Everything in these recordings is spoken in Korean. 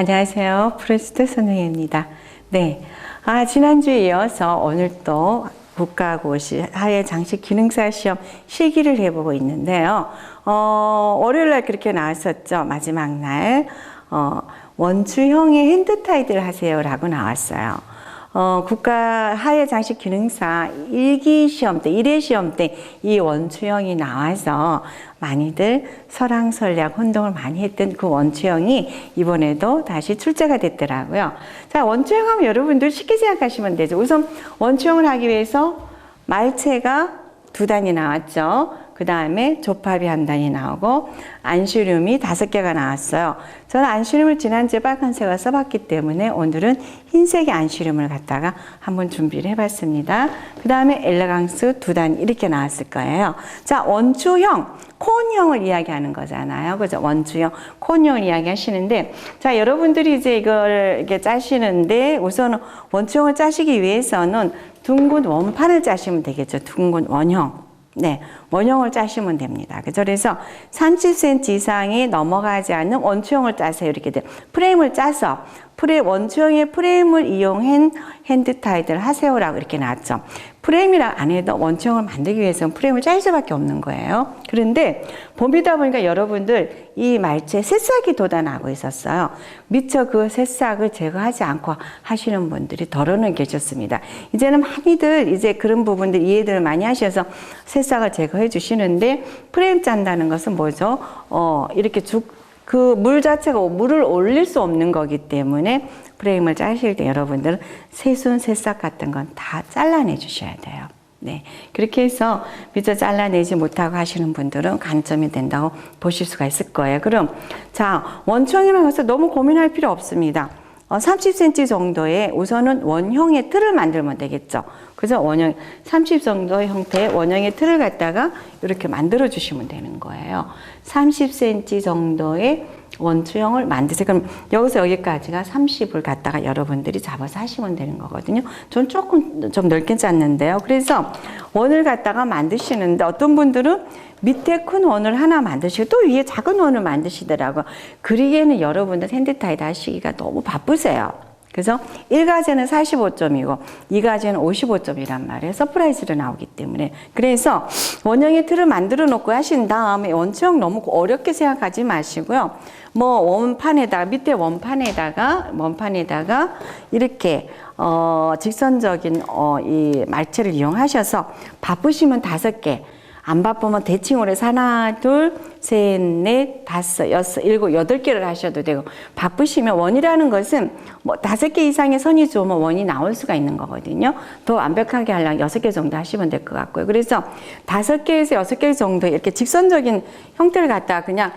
안녕하세요. 프로스트 선생님입니다. 네. 지난주에 이어서 오늘 또 국가고시 사회장식기능사 시험 실기를 해보고 있는데요. 월요일날 그렇게 나왔었죠. 마지막 날. 원추형의 핸드타이드를 하세요라고 나왔어요. 국가 하회장식기능사 1기 시험 때, 1회 시험 때 이 원추형이 나와서 많이들 설왕설약 혼동을 많이 했던 그 원추형이 이번에도 다시 출제가 됐더라고요. 자, 원추형 하면 여러분들 쉽게 생각하시면 되죠. 우선 원추형을 하기 위해서 말체가 2단이 나왔죠. 그 다음에 조팝이 1단이 나오고 안시륨이 5개가 나왔어요. 저는 안시륨을 지난주에 빨간색을 써봤기 때문에 오늘은 흰색의 안시륨을 갖다가 한번 준비를 해봤습니다. 그 다음에 엘레강스 2단 이렇게 나왔을 거예요. 자, 원추형, 콘형을 이야기하는 거잖아요. 그죠? 원추형, 콘형을 이야기하시는데, 자, 여러분들이 이제 이걸 이렇게 짜시는데 우선 원추형을 짜시기 위해서는 둥근 원판을 짜시면 되겠죠. 둥근 원형. 네, 원형을 짜시면 됩니다. 그래서 30cm 이상이 넘어가지 않는 원추형을 짜세요. 이렇게 돼. 프레임을 짜서 원추형의 프레임을 이용한 핸드타이드를 하세요라고 이렇게 나왔죠. 프레임이라 안 해도 원추형을 만들기 위해서는 프레임을 짤 수밖에 없는 거예요. 그런데 봄이다 보니까 여러분들 이 말체 새싹이 돋아나고 있었어요. 미처 그 새싹을 제거하지 않고 하시는 분들이 덜어는 계셨습니다. 이제는 많이들 이제 그런 부분들 이해들을 많이 하셔서 새싹을 제거해 주시는데, 프레임 짠다는 것은 뭐죠? 이렇게 그 물 자체가 물을 올릴 수 없는 거기 때문에 프레임을 짜실 때 여러분들은 새순, 새싹 같은 건 다 잘라내 주셔야 돼요. 네. 그렇게 해서 미처 잘라내지 못하고 하시는 분들은 간점이 된다고 보실 수가 있을 거예요. 그럼, 자, 원추형이라고 해서 너무 고민할 필요 없습니다. 30cm 정도의 우선은 원형의 틀을 만들면 되겠죠. 그래서 30 정도의 형태의 원형의 틀을 갖다가 이렇게 만들어 주시면 되는 거예요. 30cm 정도의 원추형을 만드세요. 그럼 여기서 여기까지가 30을 갖다가 여러분들이 잡아서 하시면 되는 거거든요. 전 조금 좀 넓게 짰는데요. 그래서 원을 갖다가 만드시는데 어떤 분들은 밑에 큰 원을 하나 만드시고 또 위에 작은 원을 만드시더라고요. 그러기에는 여러분들 핸드타이드 하시기가 너무 바쁘세요. 그래서 1가제는 45점이고 2가제는 55점이란 말이에요. 서프라이즈로 나오기 때문에. 그래서 원형의 틀을 만들어 놓고 하신 다음에 원추형 너무 어렵게 생각하지 마시고요. 뭐 원판에다가 밑에 원판에다가 이렇게 직선적인 이 말체를 이용하셔서 바쁘시면 5개, 안 바쁘면 대칭으로 해서 하나, 둘, 셋, 넷, 다섯, 여섯, 일곱, 8개를 하셔도 되고, 바쁘시면 원이라는 것은 뭐 5개 이상의 선이 좋으면 원이 나올 수가 있는 거거든요. 더 완벽하게 하려면 6개 정도 하시면 될 것 같고요. 그래서 5개에서 6개 정도 이렇게 직선적인 형태를 갖다가 그냥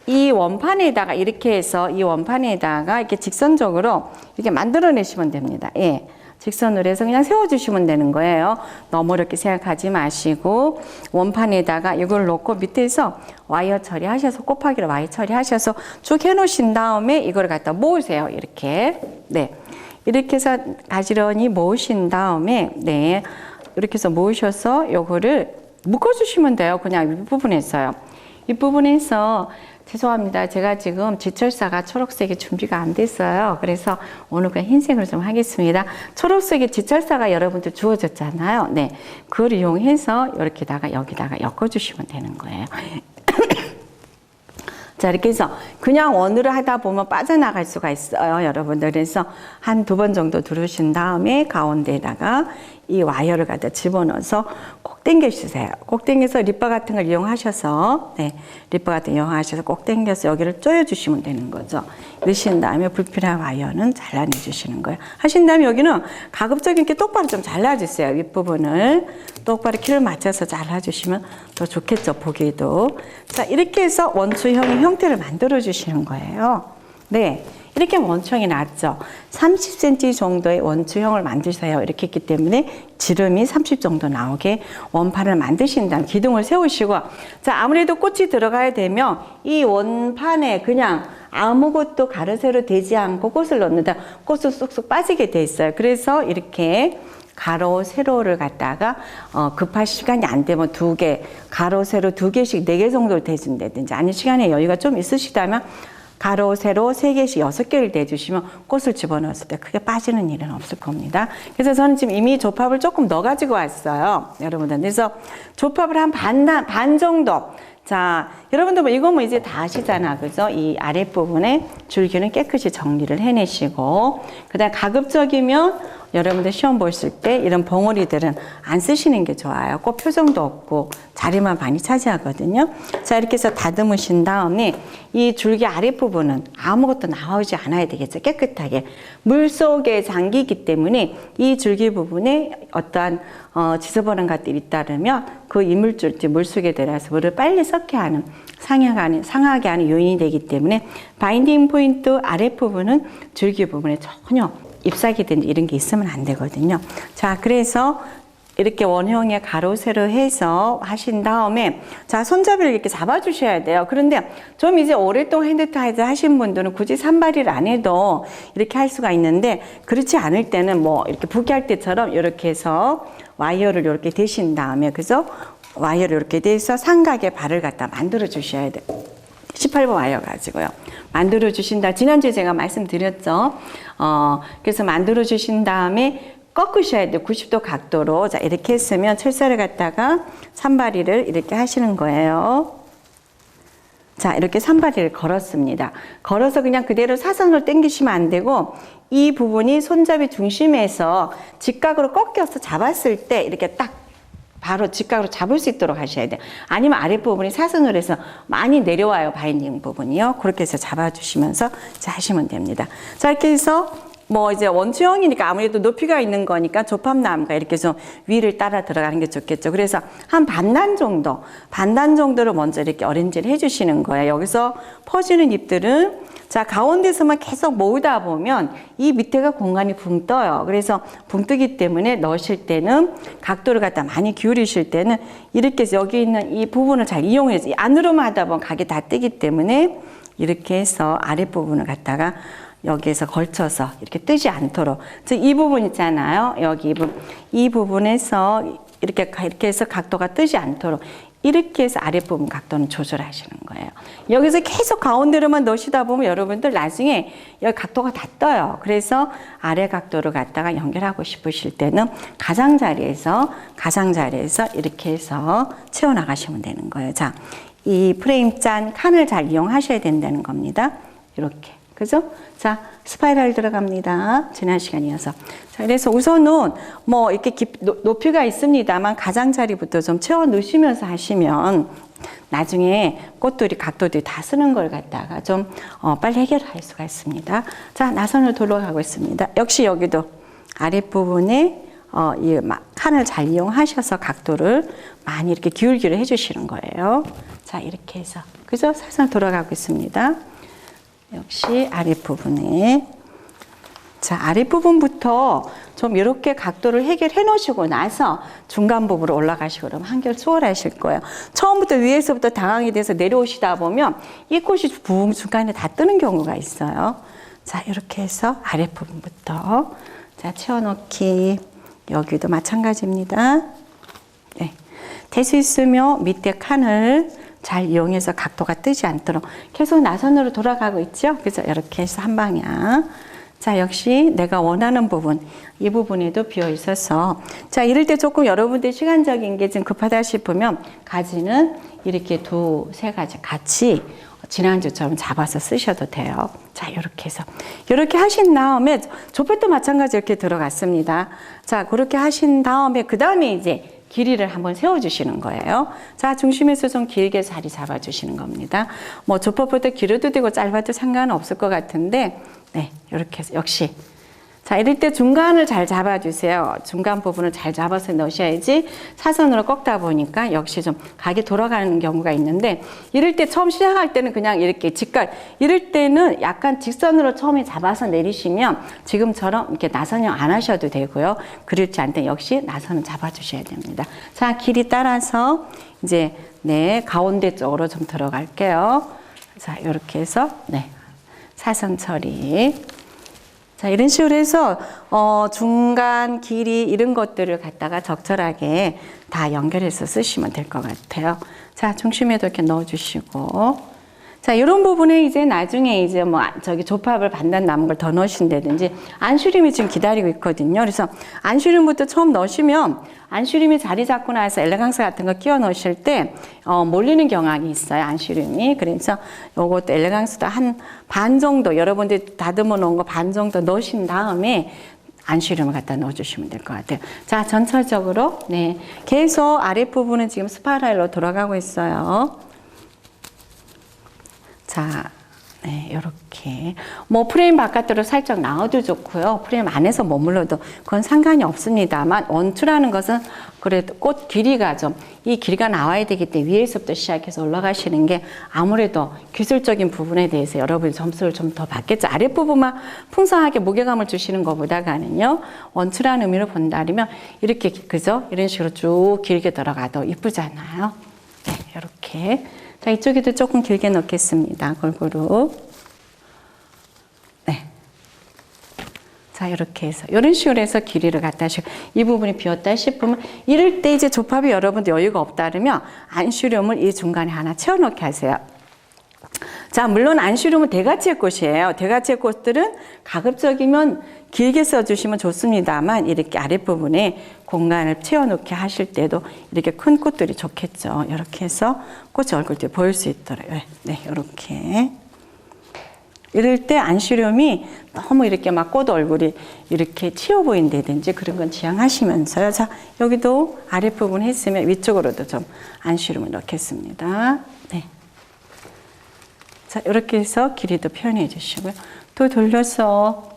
이 원판에다가 이렇게 해서 이 원판에다가 이렇게 직선적으로 이렇게 만들어내시면 됩니다. 예. 직선으로 해서 그냥 세워주시면 되는 거예요. 너무 어렵게 생각하지 마시고 원판에다가 이걸 놓고 밑에서 와이어 처리하셔서 곱하기로 와이어 처리하셔서 쭉 해놓으신 다음에 이걸 갖다 모으세요. 이렇게. 네. 이렇게 해서 가지런히 모으신 다음에 네. 이렇게 해서 모으셔서 요거를 묶어주시면 돼요. 그냥 윗부분에서요. 윗부분에서 죄송합니다. 제가 지금 지철사가 초록색이 준비가 안 됐어요. 그래서 오늘 그냥 흰색으로 좀 하겠습니다. 초록색의 지철사가 여러분들 주어졌잖아요. 네. 그걸 이용해서 이렇게다가 여기다가 엮어주시면 되는 거예요. 자, 이렇게 해서 그냥 원으로 하다 보면 빠져나갈 수가 있어요. 여러분들. 그래서 한 2번 정도 두르신 다음에 가운데에다가 이 와이어를 갖다 집어넣어서 꼭 당겨주세요. 꼭 당겨서 립바 같은 걸 이용하셔서, 네, 립바 같은 거 이용하셔서 꼭 당겨서 여기를 조여주시면 되는 거죠. 이러신 다음에 불필요한 와이어는 잘라내주시는 거예요. 하신 다음에 여기는 가급적이면 이렇게 똑바로 좀 잘라주세요. 윗부분을 똑바로 키를 맞춰서 잘라주시면 더 좋겠죠, 보기도. 자, 이렇게 해서 원추형의 형태를 만들어주시는 거예요. 네. 이렇게 원추형이 나왔죠. 30cm 정도의 원추형을 만드세요. 이렇게 했기 때문에 지름이 30 정도 나오게 원판을 만드신 다음 기둥을 세우시고, 자, 아무래도 꽃이 들어가야 되면 이 원판에 그냥 아무것도 가로세로 되지 않고 꽃을 넣는다. 꽃을 쏙쏙 빠지게 돼 있어요. 그래서 이렇게 가로, 세로를 갖다가 급할 시간이 안 되면 2개, 가로, 세로 2개씩 4개 정도 대준다든지, 아니 시간에 여유가 좀 있으시다면 가로, 세로 3개씩 6개를 내주시면 꽃을 집어넣었을 때 크게 빠지는 일은 없을 겁니다. 그래서 저는 지금 이미 조팝을 조금 넣어가지고 왔어요. 여러분들. 그래서 조팝을 한 반 정도. 자, 여러분들 뭐 이거 뭐 이제 다 아시잖아. 그죠? 이 아랫부분에 줄기는 깨끗이 정리를 해내시고, 그 다음 가급적이면 여러분들 시험 보실 때 이런 벙어리들은 안 쓰시는 게 좋아요. 꽃 표정도 없고 자리만 많이 차지하거든요. 자, 이렇게 해서 다듬으신 다음에 이 줄기 아랫부분은 아무것도 나오지 않아야 되겠죠. 깨끗하게. 물 속에 잠기기 때문에 이 줄기 부분에 어떠한 지저분한 것들이 있다면 그 이물질이 물속에 들어가서 물을 빨리 썩게 하는 상하게 하는 요인이 되기 때문에 바인딩 포인트 아랫부분은 줄기 부분에 전혀 잎사귀든지 이런 게 있으면 안 되거든요. 자, 그래서 이렇게 원형의 가로, 세로 해서 하신 다음에 자, 손잡이를 이렇게 잡아주셔야 돼요. 그런데 좀 이제 오랫동안 핸드타이드 하신 분들은 굳이 산발이를 안 해도 이렇게 할 수가 있는데 그렇지 않을 때는 뭐 이렇게 붓기할 때처럼 이렇게 해서 와이어를 이렇게 대신 다음에 그죠? 와이어를 이렇게 대서 삼각의 발을 갖다 만들어 주셔야 돼요. 18번 와이어 가지고요. 만들어 주신다. 지난주에 제가 말씀드렸죠. 그래서 만들어 주신 다음에 꺾으셔야 돼요. 90도 각도로. 자, 이렇게 했으면 철사를 갖다가 산발이를 이렇게 하시는 거예요. 자, 이렇게 산발이를 걸었습니다. 걸어서 그냥 그대로 사선으로 당기시면 안 되고 이 부분이 손잡이 중심에서 직각으로 꺾여서 잡았을 때 이렇게 딱 바로 직각으로 잡을 수 있도록 하셔야 돼요. 아니면 아랫부분이 사선으로 해서 많이 내려와요. 바인딩 부분이요. 그렇게 해서 잡아주시면서 자, 하시면 됩니다. 자, 이렇게 해서 뭐 이제 원추형이니까 아무래도 높이가 있는 거니까 조팝나무가 이렇게 좀 위를 따라 들어가는 게 좋겠죠. 그래서 한 반단 정도로 먼저 이렇게 어렌지를 해주시는 거예요. 여기서 퍼지는 잎들은 자, 가운데서만 계속 모으다 보면 이 밑에가 공간이 붕 떠요. 그래서 붕 뜨기 때문에 넣으실 때는 각도를 갖다 많이 기울이실 때는 이렇게 해서 여기 있는 이 부분을 잘 이용해서 안으로만 하다 보면 각이 다 뜨기 때문에 이렇게 해서 아랫부분을 갖다가 여기에서 걸쳐서 이렇게 뜨지 않도록. 이 부분 있잖아요. 여기 이 부분에서 이렇게 해서 각도가 뜨지 않도록. 이렇게 해서 아랫부분 각도는 조절하시는 거예요. 여기서 계속 가운데로만 넣으시다 보면 여러분들 나중에 여기 각도가 다 떠요. 그래서 아래 각도를 갖다가 연결하고 싶으실 때는 가장자리에서 이렇게 해서 채워나가시면 되는 거예요. 자, 이 프레임 짠 칸을 잘 이용하셔야 된다는 겁니다. 이렇게. 그죠? 자, 스파이럴 들어갑니다. 지난 시간이어서. 자, 그래서 우선은 뭐 이렇게 높이가 있습니다만 가장자리부터 좀 채워 넣으시면서 하시면 나중에 꽃들이 각도들이 다 쓰는 걸 갖다가 좀 빨리 해결할 수가 있습니다. 자, 나선을 돌아가고 있습니다. 역시 여기도 아랫부분에 이 칸을 잘 이용하셔서 각도를 많이 이렇게 기울기를 해주시는 거예요. 자, 이렇게 해서. 그죠? 사선 돌아가고 있습니다. 역시 아랫부분에 자, 아랫부분부터 좀 이렇게 각도를 해결해 놓으시고 나서 중간 부분으로 올라가시고 그러면 한결 수월하실 거예요. 처음부터 위에서부터 당황이 돼서 내려오시다 보면 이 꽃이 붕 중간에 다 뜨는 경우가 있어요. 자, 이렇게 해서 아랫부분부터 자, 채워넣기. 여기도 마찬가지입니다. 네. 될 수 있으면 밑에 칸을 잘 이용해서 각도가 뜨지 않도록 계속 나선으로 돌아가고 있죠. 그래서 이렇게 해서 한 방향. 자, 역시 내가 원하는 부분, 이 부분에도 비어 있어서 자, 이럴 때 조금 여러분들 시간적인 게 좀 급하다 싶으면 가지는 이렇게 2-3 가지 같이 지난주처럼 잡아서 쓰셔도 돼요. 자, 이렇게 해서 이렇게 하신 다음에 조폐도 마찬가지 이렇게 들어갔습니다. 자, 그렇게 하신 다음에 그 다음에 이제 길이를 한번 세워주시는 거예요. 자, 중심에서 좀 길게 자리 잡아주시는 겁니다. 뭐 조법보다 길어도 되고 짧아도 상관은 없을 것 같은데, 네, 이렇게 해서 역시. 자, 이럴 때 중간을 잘 잡아주세요. 중간 부분을 잘 잡아서 넣으셔야지 사선으로 꺾다 보니까 역시 좀 각이 돌아가는 경우가 있는데 이럴 때 처음 시작할 때는 그냥 이렇게 직각, 이럴 때는 약간 직선으로 처음에 잡아서 내리시면 지금처럼 이렇게 나선형 안 하셔도 되고요. 그렇지 않을 때 역시 나선은 잡아주셔야 됩니다. 자, 길이 따라서 이제 네, 가운데 쪽으로 좀 들어갈게요. 자, 이렇게 해서 네, 사선 처리. 자, 이런 식으로 해서 중간 길이 이런 것들을 갖다가 적절하게 다 연결해서 쓰시면 될 것 같아요. 자, 중심에도 이렇게 넣어주시고 자, 이런 부분에 이제 나중에 이제 뭐 저기 조팝을 반단 남은 걸 더 넣으신다든지 안슈림이 지금 기다리고 있거든요. 그래서 안슈림부터 처음 넣으시면 안슈림이 자리 잡고 나서 엘레강스 같은 거 끼워 넣으실 때 몰리는 경향이 있어요. 안슈림이. 그래서 요것도 엘레강스도 한 반 정도 여러분들 다듬어 놓은 거 반 정도 넣으신 다음에 안슈림을 갖다 넣어주시면 될 것 같아요. 자, 전체적으로 네 계속 아랫부분은 지금 스파이럴로 돌아가고 있어요. 자, 네, 이렇게 뭐 프레임 바깥으로 살짝 나와도 좋고요. 프레임 안에서 머물러도 그건 상관이 없습니다만 원투라는 것은 그래도 꽃 길이가 좀 이 길이가 나와야 되기 때문에 위에서부터 시작해서 올라가시는 게 아무래도 기술적인 부분에 대해서 여러분이 점수를 좀 더 받겠죠. 아랫부분만 풍성하게 무게감을 주시는 것보다가는요. 원투라는 의미로 본다면 이렇게 그죠? 이런 식으로 쭉 길게 들어가도 이쁘잖아요. 네, 이렇게. 자, 이쪽에도 조금 길게 넣겠습니다. 골고루. 네. 자, 이렇게 해서, 이런 식으로 해서 길이를 갖다 주시고, 이 부분이 비었다 싶으면, 이럴 때 이제 조팝이 여러분들 여유가 없다면, 안슈륨을 이 중간에 하나 채워넣게 하세요. 자, 물론 안슈륨은 대가치의 꽃이에요. 대가치의 꽃들은 가급적이면 길게 써주시면 좋습니다만 이렇게 아랫부분에 공간을 채워놓게 하실 때도 이렇게 큰 꽃들이 좋겠죠. 이렇게 해서 꽃이 얼굴 뒤에 보일 수 있도록. 네, 이렇게. 이럴 때 안슈륨이 너무 이렇게 막 꽃 얼굴이 이렇게 튀어 보인다든지 그런 건 지양하시면서요. 자, 여기도 아랫부분 했으면 위쪽으로도 좀 안슈륨을 넣겠습니다. 네. 자, 이렇게 해서 길이도 표현해 주시고요. 또 돌려서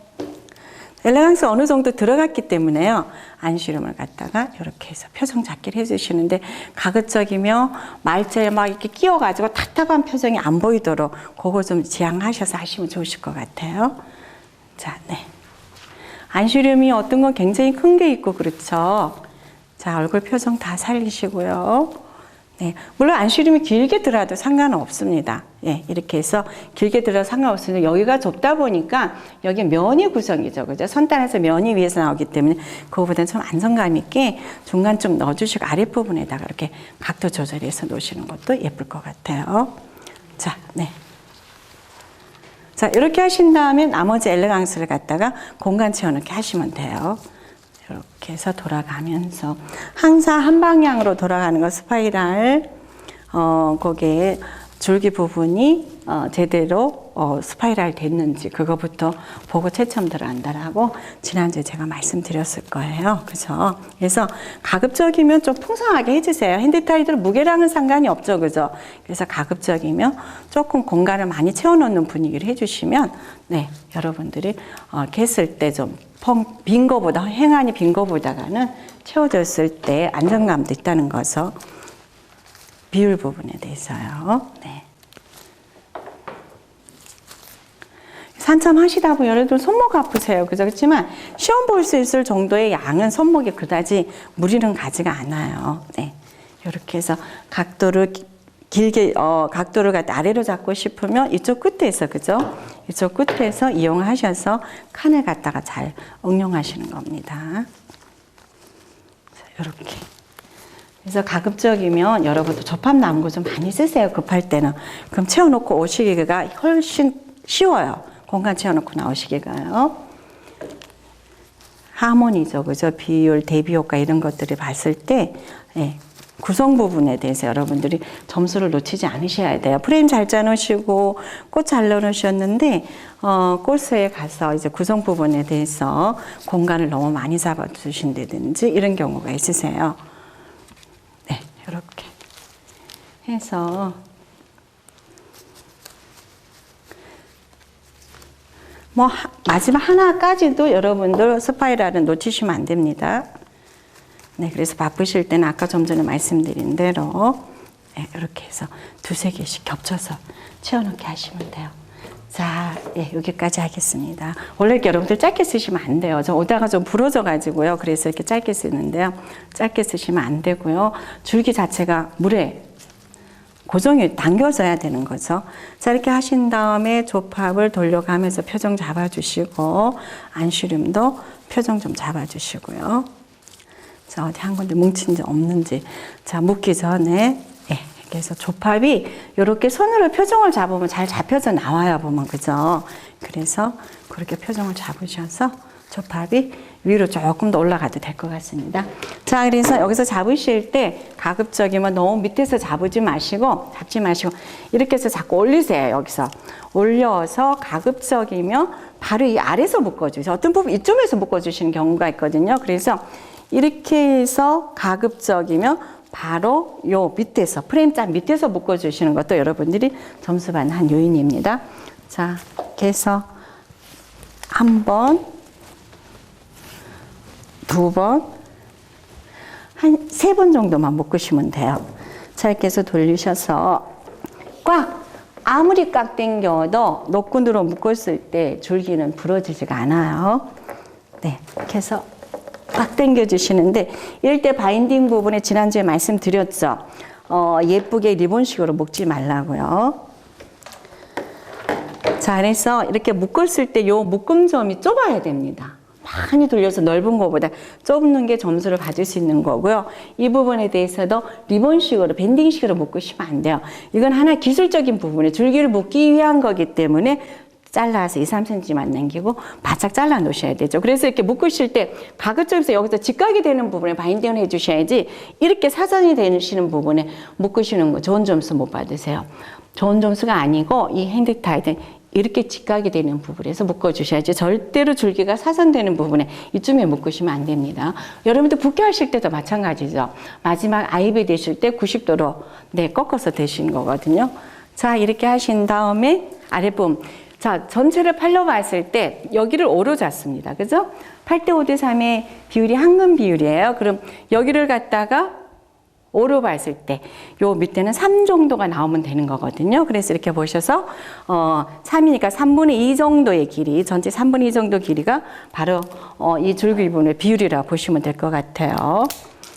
엘레강스 어느 정도 들어갔기 때문에요. 안슈륨을 갖다가 이렇게 해서 표정 잡기를 해주시는데 가급적이며 말자에 막 이렇게 끼워가지고 답답한 표정이 안 보이도록 그거 좀 지양하셔서 하시면 좋으실 것 같아요. 자, 네. 안슈륨이 어떤 건 굉장히 큰 게 있고 그렇죠. 자, 얼굴 표정 다 살리시고요. 네, 물론 안슈륨이 길게 들어도 상관은 없습니다. 예, 이렇게 해서 길게 들어도 상관없습니다. 여기가 좁다 보니까 여기 면이 구성이죠. 그죠? 선단에서 면이 위에서 나오기 때문에 그거보다는 좀 안정감 있게 중간 좀 넣어주시고 아랫부분에다가 이렇게 각도 조절해서 놓으시는 것도 예쁠 것 같아요. 자, 네. 자, 이렇게 하신 다음에 나머지 엘레강스를 갖다가 공간 채워넣기 하시면 돼요. 이렇게 해서 돌아가면서 항상 한 방향으로 돌아가는 거 스파이럴 거기에 줄기 부분이 제대로 스파이럴 됐는지 그거부터 보고 채점 들어간다라고 지난주에 제가 말씀드렸을 거예요. 그죠? 그래서 가급적이면 좀 풍성하게 해주세요. 핸드타이들 무게랑은 상관이 없죠. 그죠? 그래서 가급적이면 조금 공간을 많이 채워놓는 분위기를 해주시면 네, 여러분들이 이렇게 했을 때 좀 빈 거보다 행안이 빈 거보다가는 채워졌을 때 안정감도 있다는 것을 비율 부분에 대해서요. 네. 산참 하시다 보면 여러분 손목 아프세요. 그죠? 그렇지만 시험 볼 수 있을 정도의 양은 손목이 그다지 무리는 가지가 않아요. 네. 이렇게 해서 각도를 길게 각도를 갖다 아래로 잡고 싶으면 이쪽 끝에서 그죠? 이쪽 끝에서 이용하셔서 칸을 갖다가 잘 응용하시는 겁니다. 이렇게. 그래서 가급적이면 여러분도 조팝 남은 거 좀 많이 쓰세요. 급할 때는. 그럼 채워놓고 오시기가 훨씬 쉬워요. 공간 채워놓고 나오시기가요. 하모니죠. 그죠? 비율, 대비 효과 이런 것들을 봤을 때 예. 구성 부분에 대해서 여러분들이 점수를 놓치지 않으셔야 돼요. 프레임 잘 짜놓으시고 꽃 잘 넣으셨는데 꽃에 가서 이제 구성 부분에 대해서 공간을 너무 많이 잡아주신다든지 이런 경우가 있으세요. 네, 이렇게 해서 뭐 마지막 하나까지도 여러분들 스파이럴은 놓치시면 안 됩니다. 네, 그래서 바쁘실 때는 아까 좀 전에 말씀드린 대로 네, 이렇게 해서 두세 개씩 겹쳐서 채워넣게 하시면 돼요. 자, 예, 여기까지 하겠습니다. 원래 이렇게 여러분들 짧게 쓰시면 안 돼요. 저 오다가 좀 부러져가지고요. 그래서 이렇게 짧게 쓰는데요. 짧게 쓰시면 안 되고요. 줄기 자체가 물에 고정이 당겨져야 되는 거죠. 자, 이렇게 하신 다음에 조팝을 돌려가면서 표정 잡아주시고 안슈륨도 표정 좀 잡아주시고요. 자, 어디 한 군데 뭉친지 없는지. 자, 묶기 전에 예, 그래서 조팝이 이렇게 손으로 표정을 잡으면 잘 잡혀져 나와요, 보면. 그죠? 그래서 그렇게 표정을 잡으셔서 조팝이 위로 조금 더 올라가도 될 것 같습니다. 자, 그래서 여기서 잡으실 때 가급적이면 너무 밑에서 잡지 마시고 이렇게 해서 자꾸 올리세요. 여기서 올려서 가급적이면 바로 이 아래에서 묶어주세요. 어떤 부분 이쪽에서 묶어주시는 경우가 있거든요. 그래서 이렇게 해서 가급적이면 바로 요 밑에서 프레임 짝 밑에서 묶어주시는 것도 여러분들이 점수 받는 한 요인입니다. 자, 이렇게 해서 한 번, 두 번, 한 3번 정도만 묶으시면 돼요. 자, 이렇게 해서 돌리셔서 꽉, 아무리 꽉 당겨도 노끈으로 묶었을 때 줄기는 부러지지가 않아요. 네, 이렇게 해서 꽉 당겨 주시는데, 이럴 때 바인딩 부분에 지난주에 말씀드렸죠. 예쁘게 리본식으로 묶지 말라고요. 자, 그래서 이렇게 묶었을 때 요 묶음점이 좁아야 됩니다. 많이 돌려서 넓은 것보다 좁는 게 점수를 받을 수 있는 거고요. 이 부분에 대해서도 리본식으로, 밴딩식으로 묶으시면 안 돼요. 이건 하나 기술적인 부분에 줄기를 묶기 위한 거기 때문에 잘라서 2, 3cm만 남기고 바짝 잘라 놓으셔야 되죠. 그래서 이렇게 묶으실 때 가급적이면서 여기서 직각이 되는 부분에 바인딩을 해 주셔야지, 이렇게 사선이 되시는 부분에 묶으시는 거 좋은 점수 못 받으세요. 좋은 점수가 아니고, 이 핸드타이는 이렇게 직각이 되는 부분에서 묶어주셔야지, 절대로 줄기가 사선되는 부분에 이쯤에 묶으시면 안 됩니다. 여러분들 붓기 하실 때도 마찬가지죠. 마지막 아이비 되실 때 90도로 꺾어서 되시는 거거든요. 자, 이렇게 하신 다음에 아랫부분, 자, 전체를 팔로 봤을 때 여기를 5로 잡습니다. 그죠? 8대 5대 3의 비율이 한금 비율이에요. 그럼 여기를 갖다가 5로 봤을 때 요 밑에는 3 정도가 나오면 되는 거거든요. 그래서 이렇게 보셔서 3이니까 3분의 2 정도의 길이, 전체 3분의 2 정도 길이가 바로 이 줄기 부분의 비율이라고 보시면 될 것 같아요.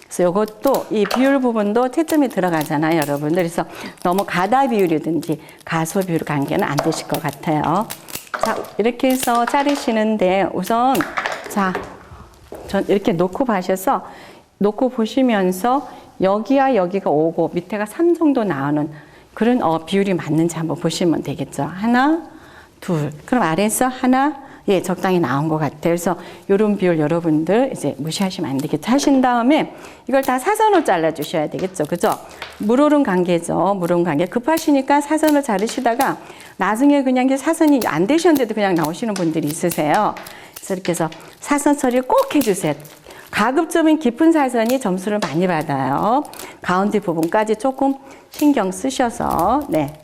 그래서 이것도 이 비율 부분도 채점이 들어가잖아요, 여러분들. 그래서 너무 가다 비율이든지 가소 비율 관계는 안 되실 것 같아요. 자, 이렇게 해서 자르시는데 우선, 자, 전 이렇게 놓고 봐셔서, 놓고 보시면서 여기와 여기가 5고 밑에가 3 정도 나오는 그런 비율이 맞는지 한번 보시면 되겠죠. 하나, 둘. 그럼 아래에서 하나, 예, 적당히 나온 것 같아요. 그래서 이런 비율 여러분들 이제 무시하시면 안 되겠죠. 하신 다음에 이걸 다 사선으로 잘라주셔야 되겠죠. 그죠? 물오른 관계죠. 물오른 관계. 급하시니까 사선으로 자르시다가 나중에 그냥 사선이 안 되셨는데도 그냥 나오시는 분들이 있으세요. 그래서 이렇게 해서 사선 처리를 꼭 해주세요. 가급적이면 깊은 사선이 점수를 많이 받아요. 가운데 부분까지 조금 신경 쓰셔서, 네.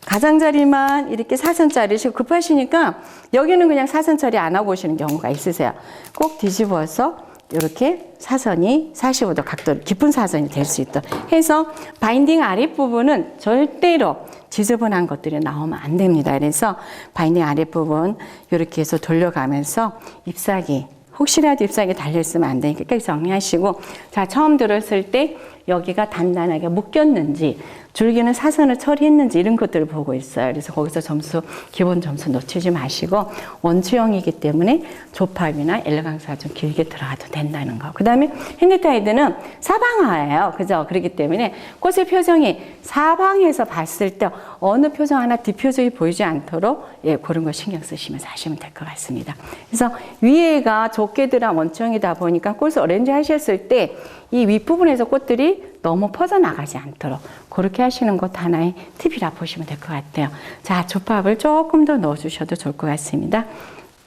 가장자리만 이렇게 사선 자르시고, 급하시니까 여기는 그냥 사선 처리 안 하고 오시는 경우가 있으세요. 꼭 뒤집어서 이렇게 사선이 45도 각도, 깊은 사선이 될 수 있도록 해서 바인딩 아랫부분은 절대로 지저분한 것들이 나오면 안 됩니다. 그래서 바인딩 아랫부분 이렇게 해서 돌려가면서 잎사귀, 혹시라도 잎사귀 달려있으면 안 되니까 끝까지 정리하시고, 자, 처음 들었을 때 여기가 단단하게 묶였는지, 줄기는 사선을 처리했는지 이런 것들을 보고 있어요. 그래서 거기서 점수, 기본 점수 놓치지 마시고, 원추형이기 때문에 조팝이나 엘레강스가 좀 길게 들어가도 된다는 거. 그 다음에 핸드타이드는 사방화예요. 그죠? 그렇기 때문에 꽃의 표정이 사방에서 봤을 때 어느 표정 하나 뒷표정이 보이지 않도록, 예, 그런 거 신경 쓰시면서 하시면 될 것 같습니다. 그래서 위에가 좁게 들어간 원추형이다 보니까 꽃을 오렌지 하셨을 때 이 윗부분에서 꽃들이 너무 퍼져나가지 않도록 그렇게 하시는 것도 하나의 팁이라 보시면 될 것 같아요. 자, 조팝을 조금 더 넣어주셔도 좋을 것 같습니다.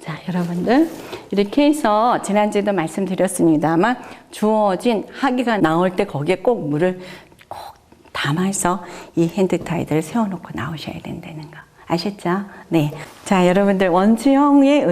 자, 여러분들 이렇게 해서 지난주에도 말씀드렸습니다만, 주어진 하기가 나올 때 거기에 꼭 물을 꼭 담아서 이 핸드타이드를 세워놓고 나오셔야 된다는 거. 아셨죠? 네. 자, 여러분들 원추형이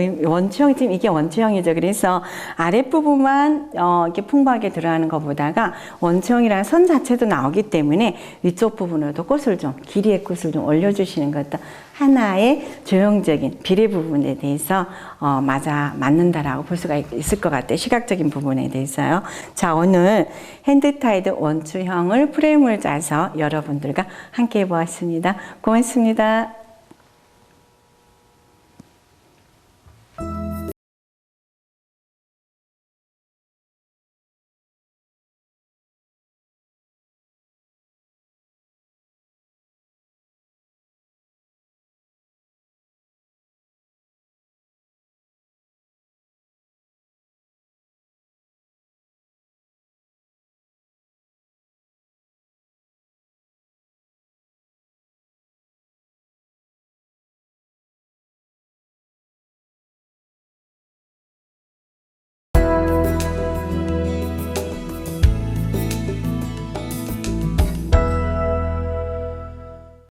지금 이게 원추형이죠. 그래서 아랫부분만 이렇게 풍부하게 들어가는 것보다가 원추형이라는 선 자체도 나오기 때문에 위쪽 부분으로도 꽃을 좀, 길이의 꽃을 좀 올려주시는 것도 하나의 조형적인 비례 부분에 대해서 맞는다라고 볼 수가 있을 것 같아요. 시각적인 부분에 대해서요. 자, 오늘 핸드타이드 원추형을 프레임을 짜서 여러분들과 함께 해보았습니다. 고맙습니다.